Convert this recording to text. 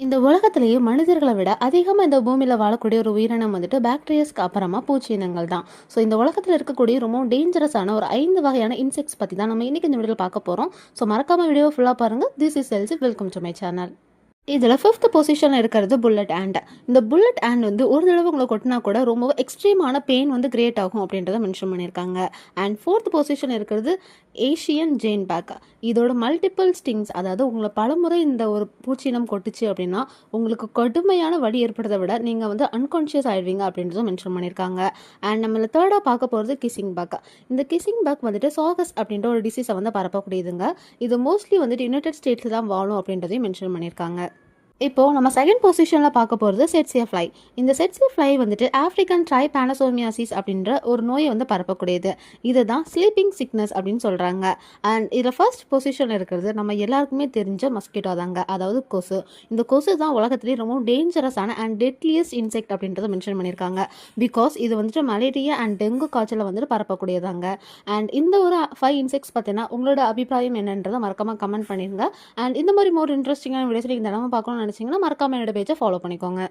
இந்த உலகத்திலேயே மனிதர்களை விட அதிகமாக இந்த பூமியில் வாழக்கூடிய ஒரு உயிரினம் வந்துட்டு பாக்டீரியாஸ்க்கு அப்புறமா பூச்சி இனங்கள் தான். ஸோ இந்த உலகத்தில் இருக்கக்கூடிய ரொம்ப டேஞ்சரஸான ஒரு 5 வகையான இன்செக்ட்ஸ் பற்றி தான் நம்ம இன்னைக்கு இந்த வீடியோவில் பார்க்க போகிறோம். ஸோ மறக்காம வீடியோ ஃபுல்லாக பாருங்கள். This is LC, welcome to my channel. இதில் 5th பொசிஷனில் இருக்கிறது புல்லட் ஆண்ட். இந்த புல்லட் ஆண்ட் வந்து ஒரு தடவை உங்களை கொட்டினா கூட ரொம்ப எக்ஸ்ட்ரீமான பெயின் வந்து கிரியேட் ஆகும் அப்படின்றத மென்ஷன் பண்ணியிருக்காங்க. அண்ட் 4th பொசிஷன் இருக்கிறது ஏஷியன் ஜெயின் பேக். இதோட மல்டிபிள் ஸ்டிங்ஸ், அதாவது உங்களை பலமுறை இந்த ஒரு பூச்சினம் கொட்டுச்சு அப்படின்னா உங்களுக்கு கடுமையான வலி ஏற்படுறதை விட நீங்கள் வந்து அன்கான்ஷியஸ் ஆயிடுவீங்க அப்படின்றதும் மென்ஷன் பண்ணியிருக்காங்க. அண்ட் நம்மள தேர்டாக பார்க்க போகிறது கிசிங் பேக். இந்த கிசிங் பேக் வந்துட்டு சாகஸ் அப்படின்ற ஒரு டிசீஸை வந்து பரப்பக்கூடியதுங்க. இது மோஸ்ட்லி வந்துட்டு யுனைடெட் ஸ்டேட்ஸில் தான் வாழும் அப்படின்றதையும் மென்ஷன் பண்ணியிருக்காங்க. இப்போது நம்ம செகண்ட் பொசிஷனில் பார்க்க போகிறது செட்சியா ஃப்ளை. இந்த செட்சியா ஃப்ளை வந்துட்டு ஆஃப்ரிக்கன் ட்ரைபானோசோமியாசிஸ் அப்படின்ற ஒரு நோயை வந்து பரப்பக்கூடியது. இதுதான் ஸ்லீப்பிங் சிக்னஸ் அப்படின்னு சொல்கிறாங்க. அண்ட் இதில் ஃபர்ஸ்ட் பொசிஷனில் இருக்கிறது நம்ம எல்லாருக்குமே தெரிஞ்ச மஸ்கிட்டோ தாங்க, அதாவது கொசு. இந்த கொசு தான் உலகத்திலேயே ரொம்ப டேஞ்சரஸான அண்ட் டெட்லியஸ்ட் இன்செக்ட் அப்படின்றத மென்ஷன் பண்ணியிருக்காங்க. பிகாஸ் இது வந்துட்டு மலேரியா அண்ட் டெங்கு காய்ச்சலை வந்துட்டு பரப்பக்கூடியதாங்க. அண்ட் இந்த ஒரு 5 இன்செக்ட்ஸ் பார்த்தீங்கன்னா உங்களோட அபிப்பிராயம் என்னன்றதை மறக்காமல் கமெண்ட் பண்ணிடுங்க. அண்ட் இந்த மாதிரி மோர் இன்ட்ரெஸ்டிங்கான வீடியோஸ் நீங்கள் தினமும் பார்க்கணும்னு நினச்சிங்கன்னா மறக்காம என்னோட பேஜை ஃபாலோ பண்ணிக்கோங்க.